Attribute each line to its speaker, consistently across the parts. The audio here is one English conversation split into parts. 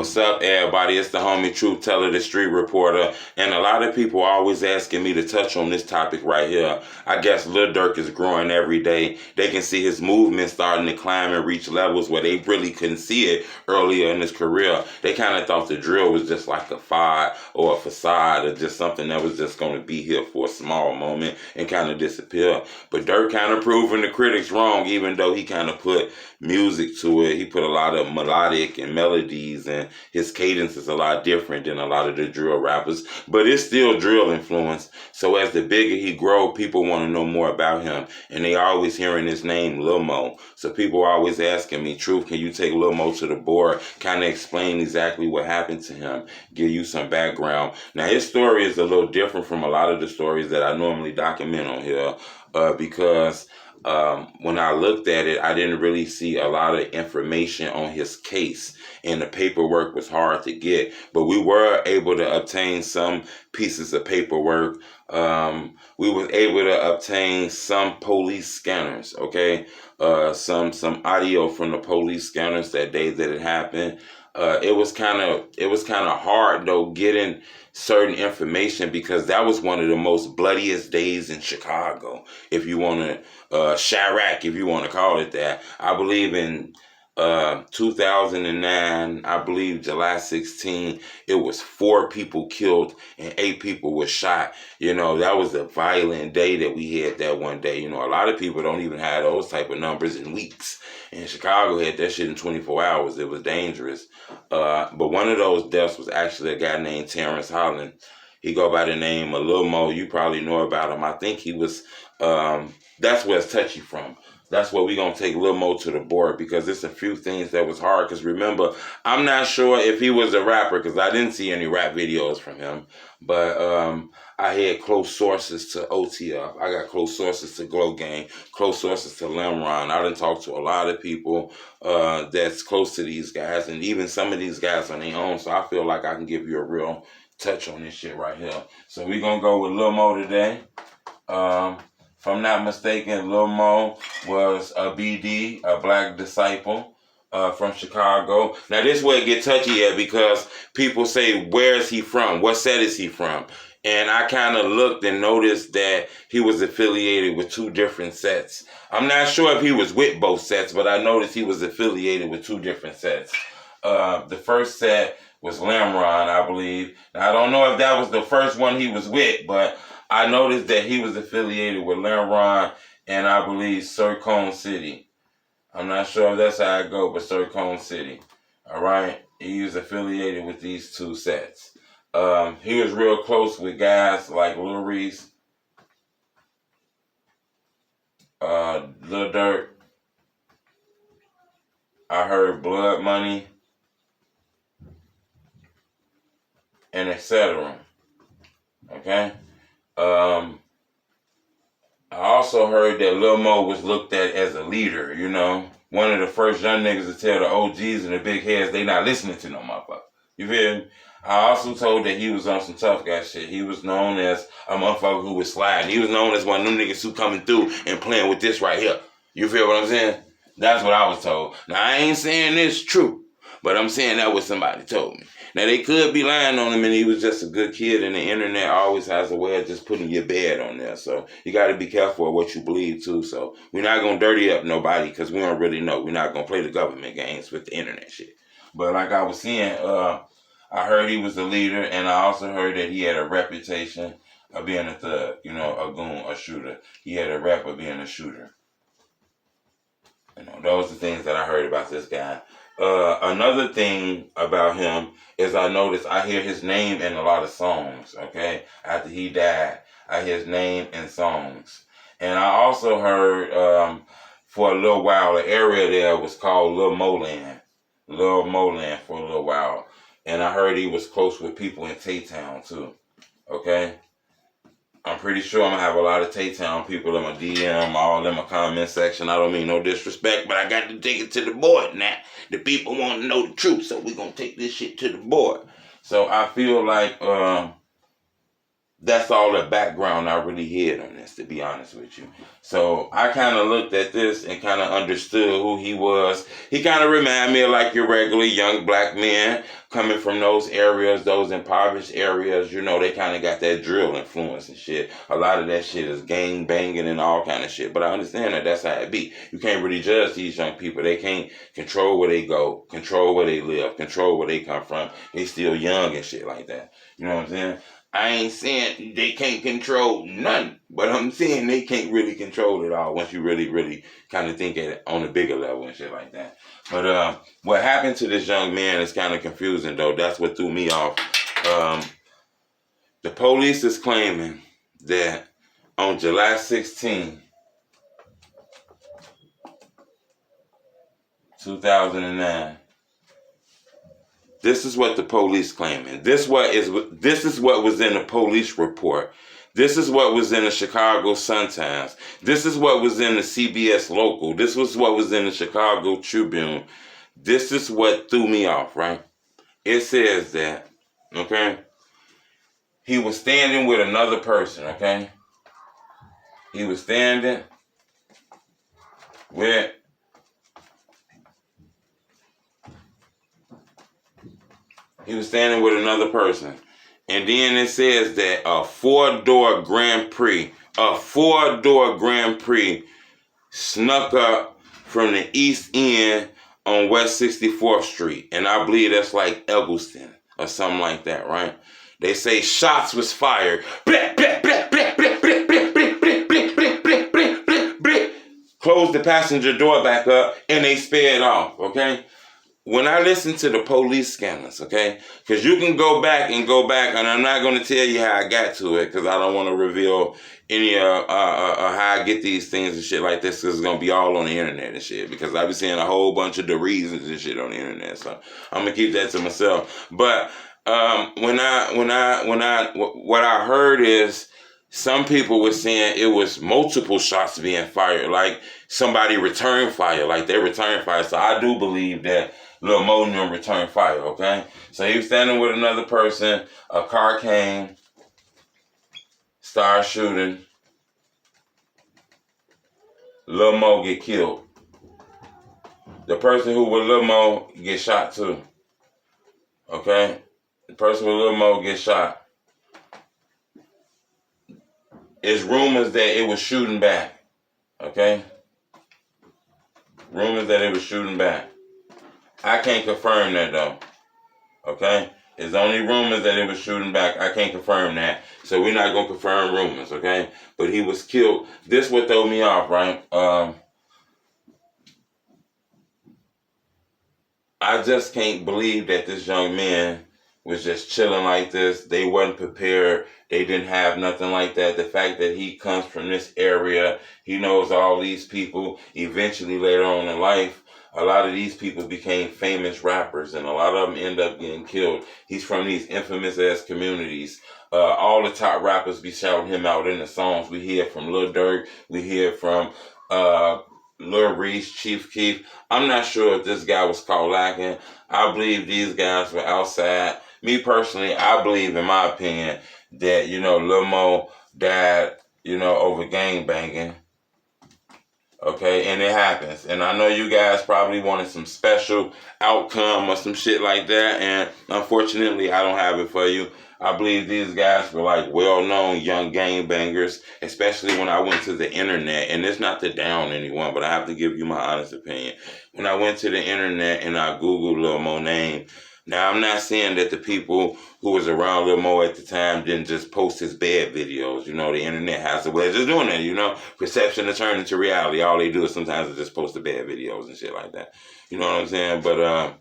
Speaker 1: What's up, everybody? It's the homie Truth Teller, the street reporter, and a lot of people are always asking me to touch on this topic right here. I guess Lil Durk is growing every day. They can see his movement starting to climb and reach levels where they really couldn't see it earlier in his career. They kind of thought the drill was just like a fad or a facade or just something that was just going to be here for a small moment and kind of disappear. But Durk kind of proving the critics wrong, even though he kind of put music to it. He put a lot of melodic and melodies, and his cadence is a lot different than a lot of the drill rappers, but it's still drill influence. So as the bigger he grow, people want to know more about him, and they always hearing his name, Lil Mo. So people are always asking me, Truth, can you take Lil Mo to the board, kind of explain exactly what happened to him, give you some background. Now his story is a little different from a lot of the stories that I normally document on here, because when I looked at it, I didn't really see a lot of information on his case, and the paperwork was hard to get. But we were able to obtain some pieces of paperwork. We were able to obtain some police scanners, okay? Some audio from the police scanners that day that it happened. It was kind of hard though getting certain information, because that was one of the most bloodiest days in Chicago, if you want to, Chirac, if you want to call it that. I believe in 2009, I believe July 16, it was 4 people killed and 8 people were shot. You know, that was a violent day that we had that one day. You know, a lot of people don't even have those type of numbers in weeks. And Chicago had that shit in 24 hours. It was dangerous. But one of those deaths was actually a guy named Terrence Holland. He go by the name of Lil Mo. You probably know about him. I think he was, that's where it's touchy from. That's where we're going to take Lil Mo to the board, because it's a few things that was hard. Because remember, I'm not sure if he was a rapper, because I didn't see any rap videos from him. But I had close sources to OTF. I got close sources to Glow Gang, close sources to Lamron. I done talked to a lot of people that's close to these guys, and even some of these guys on their own. So I feel like I can give you a real touch on this shit right here. So we're going to go with Lil Mo today. If I'm not mistaken, Lil Mo was a BD, a black disciple from Chicago. Now this is where it gets touchy at, because people say, where is he from? What set is he from? And I kind of looked and noticed that he was affiliated with 2 different sets. I'm not sure if he was with both sets, but I noticed he was affiliated with 2 different sets. The first set was Lamron, I believe. Now, I don't know if that was the first one he was with, but I noticed that he was affiliated with Lamron and I believe Sircone City. I'm not sure if that's how I go, but Sircone City. All right? He was affiliated with these 2 sets. He was real close with guys like Lil Reese, Lil Durk. I heard Blood Money, and etc. Okay? I also heard that Lil Mo was looked at as a leader, you know. One of the first young niggas to tell the OGs and the big heads they not listening to no motherfucker. You feel me? I also told that he was on some tough guy shit. He was known as a motherfucker who was sliding. He was known as one of them niggas who coming through and playing with this right here. You feel what I'm saying? That's what I was told. Now, I ain't saying this true, but I'm saying that what somebody told me. Now, they could be lying on him and he was just a good kid, and the internet always has a way of just putting your bed on there. So you got to be careful of what you believe, too. So we're not going to dirty up nobody, because we don't really know. We're not going to play the government games with the internet shit. But like I was saying, I heard he was a leader, and I also heard that he had a reputation of being a thug, you know, a goon, a shooter. He had a rep of being a shooter. You know, those are the things that I heard about this guy. Another thing about him is I noticed I hear his name in a lot of songs, okay? After he died, I hear his name in songs. And I also heard for a little while, the area there was called Lil Mo Land. Lil Mo Land for a little while. And I heard he was close with people in Tay-Town too, okay? I'm pretty sure I'm going to have a lot of Tay-Town people in my DM, all in my comment section. I don't mean no disrespect, but I got to take it to the board now. The people want to know the truth, so we're going to take this shit to the board. So I feel like that's all the background I really had on this, to be honest with you. So I kind of looked at this and kind of understood who he was. He kind of reminded me of like your regular young black man coming from those areas, those impoverished areas. You know, they kind of got that drill influence and shit. A lot of that shit is gang banging and all kind of shit. But I understand that that's how it be. You can't really judge these young people. They can't control where they go, control where they live, control where they come from. They still young and shit like that. You know what I'm saying? I ain't saying they can't control none, but I'm saying they can't really control it all once you really, really kind of think it on a bigger level and shit like that. But what happened to this young man is kind of confusing, though. That's what threw me off. The police is claiming that on July 16, 2009, this is what the police claiming. This is what was in the police report. This is what was in the Chicago Sun-Times. This is what was in the CBS Local. This was what was in the Chicago Tribune. This is what threw me off, right? It says that, okay, he was standing with another person, okay? He was standing with another person. And then it says that a four-door Grand Prix snuck up from the East End on West 64th Street. And I believe that's like Eggleston or something like that, right? They say shots was fired. Blah, blah, blah, blah, blah, blah, blah, blah, blah, blah, blah, blah, blah. Closed the passenger door back up and they sped off, okay? When I listen to the police scandals, okay, because you can go back, and I'm not going to tell you how I got to it, because I don't want to reveal any how I get these things and shit like this, because it's going to be all on the internet and shit, because I've been seeing a whole bunch of the reasons and shit on the internet, so I'm going to keep that to myself. But what I heard is some people were saying it was multiple shots being fired, like somebody returned fire, like they returned fire. So I do believe that Lil Mo returned fire, okay? So he was standing with another person. A car came, started shooting. Lil Mo get killed. The person who with Lil Mo get shot too, okay? The person with Lil Mo get shot. It's rumors that it was shooting back, okay? Rumors that it was shooting back. I can't confirm that though, okay? It's only rumors that it was shooting back. I can't confirm that. So we're not going to confirm rumors, okay? But he was killed. This what threw me off, right? I just can't believe that this young man was just chilling like this. They wasn't prepared. They didn't have nothing like that. The fact that he comes from this area, he knows all these people. Eventually, later on in life, a lot of these people became famous rappers, and a lot of them end up getting killed. He's from these infamous-ass communities. All the top rappers be shouting him out in the songs. We hear from Lil Durk. We hear from Lil Reese, Chief Keef. I'm not sure if this guy was caught lacking. I believe these guys were outside. Me personally, I believe, in my opinion, that, Lil Mo died, over gangbanging. Okay, and it happens. And I know you guys probably wanted some special outcome or some shit like that, and unfortunately, I don't have it for you. I believe these guys were like well-known young gangbangers, especially when I went to the internet. And it's not to down anyone, but I have to give you my honest opinion. When I went to the internet and I Googled Lil Mo name, now I'm not saying that the people who was around Lil Mo at the time didn't just post his bad videos. The internet has a way of just doing that, Perception to turn into reality. All they do is sometimes they just post the bad videos and shit like that. You know what I'm saying? But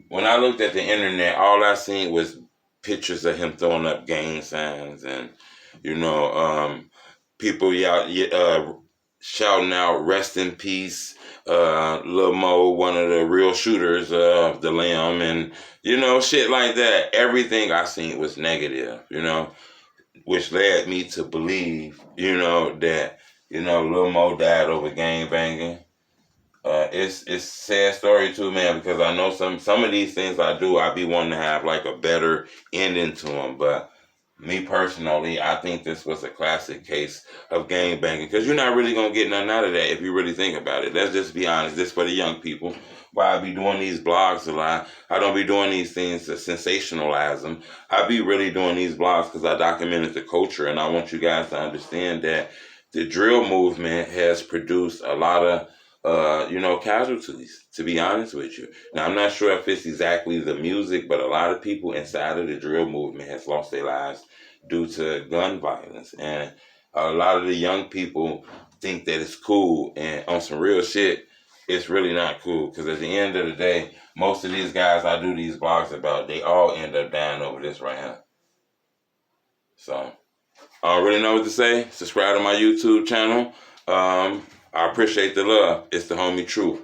Speaker 1: when I looked at the internet, all I seen was pictures of him throwing up gang signs and, people shouting out, rest in peace, Lil Mo, one of the real shooters of the Lamb, and, shit like that. Everything I seen was negative, which led me to believe, that, Lil Mo died over gang banging. It's a sad story too, man, because I know some of these things I be wanting to have like a better ending to them, but Me personally, I think this was a classic case of gang banging because you're not really gonna get nothing out of that if you really think about it. Let's just be honest. This for the young people. Why I be doing these blogs a lot. I don't be doing these things to sensationalize them. I be really doing these blogs because I documented the culture, and I want you guys to understand that the drill movement has produced a lot of casualties, to be honest with you. Now, I'm not sure if it's exactly the music, but a lot of people inside of the drill movement has lost their lives due to gun violence. And a lot of the young people think that it's cool, and on some real shit, it's really not cool. Because at the end of the day, most of these guys I do these blogs about, they all end up dying over this right here. So, I don't really know what to say. Subscribe to my YouTube channel. I appreciate the love. It's the homie Truth.